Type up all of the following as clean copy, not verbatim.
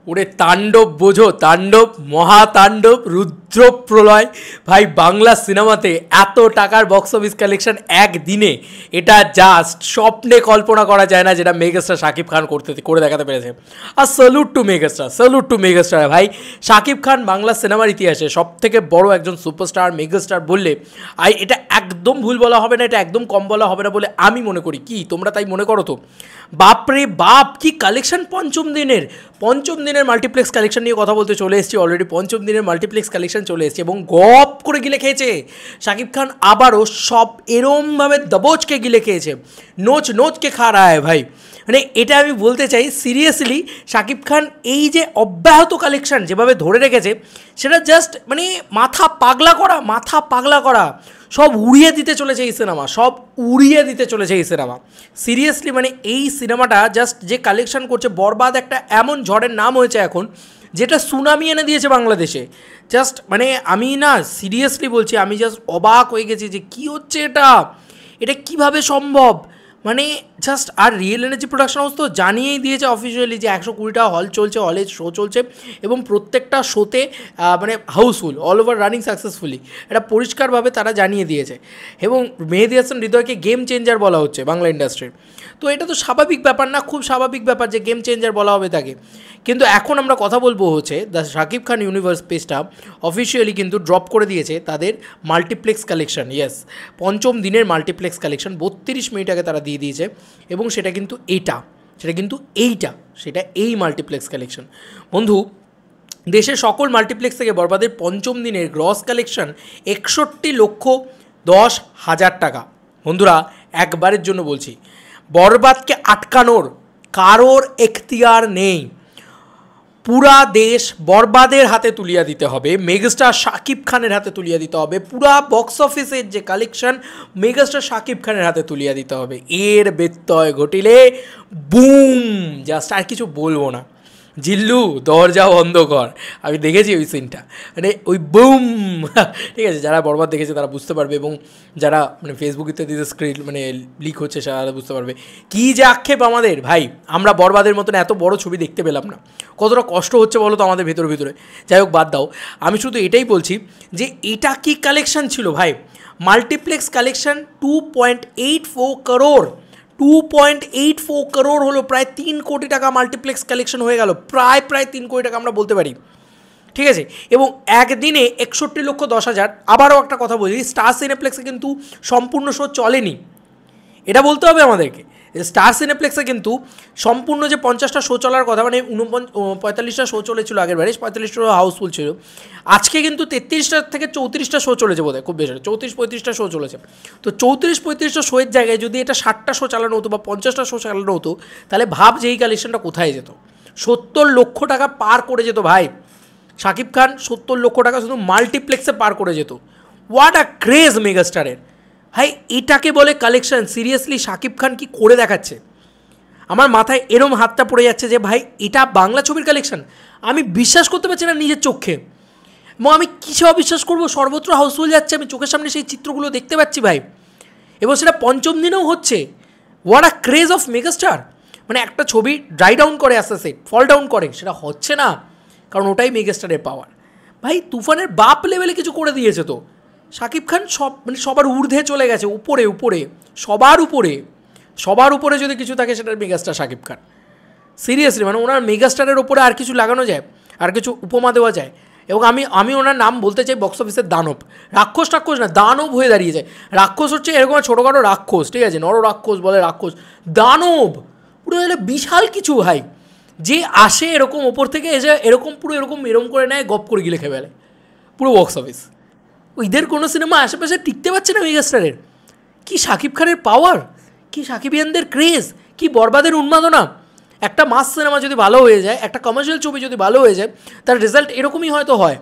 ওরে তাণ্ডব বোঝো, তাণ্ডব, মহাতাণ্ডব, রুদ্র প্রলয়। ভাই বাংলা সিনেমাতে এত টাকার বক্স অফিস কালেকশন একদিনে, এটা জাস্ট স্বপ্নে কল্পনা করা যায় না, যেটা মেগাস্টার শাকিব খান করে দেখাতে পেরেছে। আর salute to megastar, salute to megastar. ভাই শাকিব খান বাংলা সিনেমার ইতিহাসে সব থেকে বড় একজন সুপারস্টার, মেগাস্টার বললে এটা একদম ভুল বলা হবে না, এটা একদম কম বলা হবে না বলে আমি মনে করি। কি তোমরা তাই মনে করো তো? বাপরে বাপ, কি কালেকশন পঞ্চম দিনের মাল্টিপ্লেক্স কালেকশন নিয়ে কথা বলতে চলে এসেছি। অলরেডি পঞ্চম দিনের মাল্টিপ্লেক্স কালেকশন চলে এসেছে এবং গপ করে গিলে খেয়েছে শাকিব খান। আবারও সব এরমভাবে দবোচকে গিলে খেয়েছে, নোচকে খা রা হ্যায় ভাই। মানে এটা আমি বলতে চাই সিরিয়াসলি, শাকিব খান এই যে অব্যাহত কালেকশন যেভাবে ধরে রেখেছে, সেটা জাস্ট মানে মাথা পাগলা করা। সব উড়িয়ে দিতে চলেছে এই সিনেমা, সিরিয়াসলি। মানে এই সিনেমাটা জাস্ট যে কালেকশন করছে, বরবাদ একটা এমন ঝড়ের নাম হয়েছে এখন, যেটা সুনামি এনে দিয়েছে বাংলাদেশে। জাস্ট মানে আমি না সিরিয়াসলি বলছি, আমি জাস্ট অবাক হয়ে গেছি যে কী হচ্ছে এটা কীভাবে সম্ভব। মানে জাস্ট, আর রিয়েল এনার্জি প্রোডাকশন হাউস তো জানিয়েই দিয়েছে অফিসিয়ালি যে 120টা হল চলছে, হলে শো চলছে এবং প্রত্যেকটা শোতে মানে houseful, all over running successfully, এটা পরিষ্কারভাবে তারা জানিয়ে দিয়েছে। এবং মেহেদী হাসান হৃদয়কে গেম চেঞ্জার বলা হচ্ছে বাংলা ইন্ডাস্ট্রির। তো এটা তো স্বাভাবিক ব্যাপার না, খুব স্বাভাবিক ব্যাপার যে গেম চেঞ্জার বলা হবে তাকে। কিন্তু এখন আমরা কথা বলবো হচ্ছে দ্য শাকিব খান ইউনিভার্স পেজটা অফিসিয়ালি কিন্তু ড্রপ করে দিয়েছে তাদের মাল্টিপ্লেক্স কালেকশন। ইয়েস, পঞ্চম দিনের মাল্টিপ্লেক্স কালেকশন 32 মিনিট আগে তারা দিয়ে দিয়েছে এবং সেটা এই মাল্টিপ্লেক্স কালেকশন। বন্ধু, দেশের সকল মাল্টিপ্লেক্স থেকে বরবাদের পঞ্চম দিনের গ্রস কালেকশন 61,10,000 টাকা। বন্ধুরা, একবারের জন্য বলছি, বরবাদকে আটকানোর কারোর এখতিয়ার নেই। পুরা দেশ বরবাদের হাতে তুলিয়া দিতে হবে, মেগাস্টার শাকিব খানের হাতে তুলিয়া দিতে হবে। পুরা বক্স অফিসের যে কালেকশন মেগাস্টার শাকিব খানের হাতে তুলিয়া দিতে হবে। এর ব্যত্যয় ঘটিলে বুম, জাস্ট আর কিছু বলবো না। জিল্লু দরজা বন্ধ কর, আমি দেখেছি ওই সিনটা, মানে ওই বুম। ঠিক আছে, যারা বরবাদ দেখেছে তারা বুঝতে পারবে, এবং যারা মানে ফেসবুক ইত্যাদিতে স্ক্রিন মানে লিক হচ্ছে তারা বুঝতে পারবে কী যে আক্ষেপ আমাদের। ভাই আমরা বরবাদের মতন এত বড় ছবি দেখতে পেলাম না, কতটা কষ্ট হচ্ছে বলো তো আমাদের ভিতরে। যাই হোক, বাদ দাও, আমি শুধু এটাই বলছি যে এটা কি কালেকশন ছিল ভাই। মাল্টিপ্লেক্স কালেকশন 2.84 করোড়, 2.84 করোড় হলো, প্রায় 3 কোটি টাকা মাল্টিপ্লেক্স কালেকশন হয়ে গেল, প্রায় 3 কোটি টাকা আমরা বলতে পারি। ঠিক আছে, এবং একদিনে 61,10,000। আবারও একটা কথা বলি, স্টার সিনেপ্লেক্সে কিন্তু সম্পূর্ণ শো চলেনি, এটা বলতে হবে আমাদেরকে। স্টার সিনেপ্লেক্সে কিন্তু সম্পূর্ণ যে 50টা শো চলার কথা, মানে 45টা শো চলেছিল আগের বারে, 45টা হাউসফুল ছিল। আজকে কিন্তু 33টা থেকে 34টা শো চলেছে বোধহয়, খুব বেশি 34-35টা শো চলেছে। তো 34-35টা শোয়ের জায়গায় যদি এটা 60টা শো চালানো হতো বা 50টা শো চালানো হতো, তাহলে ভাব যে এই কালেকশনটা কোথায় যেত। 70 লক্ষ টাকা পার করে যেত ভাই শাকিব খান, 70 লক্ষ টাকা শুধু মাল্টিপ্লেক্সে পার করে যেত। হোয়াট আ ক্রেজ মেগাস্টারের ভাই, এটাকে বলে কালেকশন। সিরিয়াসলি শাকিব খান কি করে দেখাচ্ছে, আমার মাথায় এরম হাতটা পড়ে যাচ্ছে যে ভাই এটা বাংলা ছবির কালেকশন। আমি বিশ্বাস করতে পারছি না নিজের চোখে, এবং আমি কিসে অবিশ্বাস করবো, সর্বত্র হাউসফুল যাচ্ছে, আমি চোখের সামনে সেই চিত্রগুলো দেখতে পাচ্ছি ভাই, এবং সেটা পঞ্চম দিনেও হচ্ছে। What a craze of megastar. মানে একটা ছবি ড্রাই ডাউন করে আস্তে আস্তে, ফল ডাউন করে, সেটা হচ্ছে না, কারণ ওটাই মেগাস্টারের পাওয়ার। ভাই তুফানের বাপ লেভেলে কিছু করে দিয়েছে তো শাকিব খান, মানে সবার ঊর্ধ্বে চলে গেছে, উপরে সবার উপরে যদি কিছু থাকে সেটার মেগাস্টার শাকিব খান। সিরিয়াসলি, মানে ওনার মেগাস্টারের ওপরে আর কিছু লাগানো যায়, আর কিছু উপমা দেওয়া যায়। এবং আমি ওনার নাম বলতে চাই বক্স অফিসের দানব। রাক্ষস না, দানব হয়ে দাঁড়িয়ে যায়। রাক্ষস হচ্ছে এরকম ছোটোখাটো রাক্ষস, ঠিক আছে, নর রাক্ষস বলে রাক্ষস, দানব পুরো বিশাল কিছু ভাই, যে আসে এরকম ওপর থেকে এসে এরকম করে নেয়, গপ করে গিলে খেয়ে ফেলে পুরো বক্স অফিস। ওইদের কোনো সিনেমা আশেপাশে টিকতে পারছে না মেগাস্টারের। কি শাকিব খানের পাওয়ার, কি শাকিবিয়ানদের ক্রেজ, কি বরবাদের উন্মাদনা। একটা মাস সিনেমা যদি ভালো হয়ে যায়, একটা কমার্শিয়াল ছবি যদি ভালো হয়ে যায়, তার রেজাল্ট এরকমই হয়তো হয়।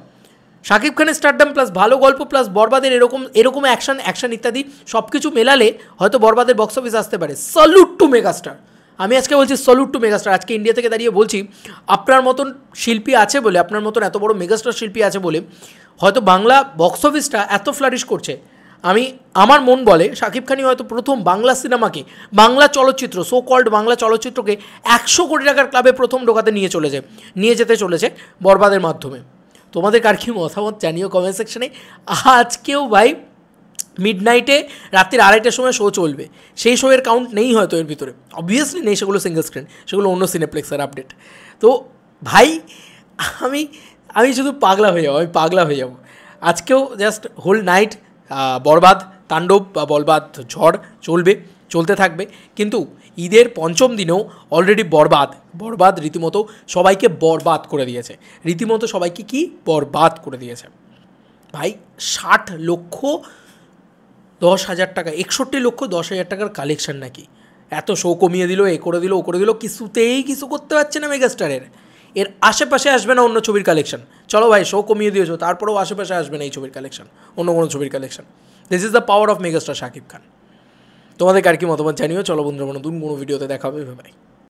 শাকিব খানের স্টারডাম প্লাস ভালো গল্প প্লাস বরবাদের এরকম অ্যাকশন ইত্যাদি সব কিছু মেলালে হয়তো বরবাদের বক্স অফিস আসতে পারে। Salute to megastar. আমি আজকে বলছি স্যালুট টু মেগাস্টার। আজকে ইন্ডিয়া থেকে দাঁড়িয়ে বলছি, আপনার মতন শিল্পী আছে বলে, আপনার মতন এত বড় মেগাস্টার শিল্পী আছে বলে হয়তো বাংলা বক্স অফিসটা এত ফ্লারিশ করছে। আমার মন বলে শাকিব খানই হয়তো প্রথম বাংলা সিনেমাকে, বাংলা চলচ্চিত্র, সো কল্ড বাংলা চলচ্চিত্রকে 100 কোটি টাকার ক্লাবে প্রথম ঢোকাতে নিয়ে যেতে চলেছে বরবাদের মাধ্যমে। তোমাদের কার কি মতামত জানিও কমেন্ট সেকশনে। আজকেও ভাই মিডনাইটে রাত্রির 2:30টার সময় শো চলবে, সেই শোয়ের কাউন্ট নেই হয়তো এর ভিতরে, অবভিয়াসলি নেই, সেগুলো সিঙ্গল স্ক্রিন, সেগুলো অন্য সিনেপ্লেক্সের আপডেট। তো ভাই আমি শুধু পাগলা হয়ে যাব। আজকেও জাস্ট হোল নাইট বরবাদ তাণ্ডব বা বরবাদ ঝড় চলতে থাকবে। কিন্তু ঈদের পঞ্চম দিনেও অলরেডি বরবাদ রীতিমতো সবাইকে বরবাদ করে দিয়েছে, বরবাদ করে দিয়েছে ভাই। 60,10,000 টাকা, 61,10,000 টাকার কালেকশন নাকি, এত শো কমিয়ে দিল, এ করে দিল, কিছুতেই কিছু করতে পারছে না মেগাস্টারের। এর আশেপাশে আসবে না অন্য ছবির কালেকশন। চলো ভাই শো কমিয়ে দিয়েছো, তারপরেও আশেপাশে আসবে না এই ছবির কালেকশন, অন্য কোনো ছবির collection. This is the power of megastar Shakib Khan. তোমাদের কার কি মতামত জানিও। চলো বন্ধুরা, নতুন কোনো ভিডিওতে দেখা হবে, ভাই।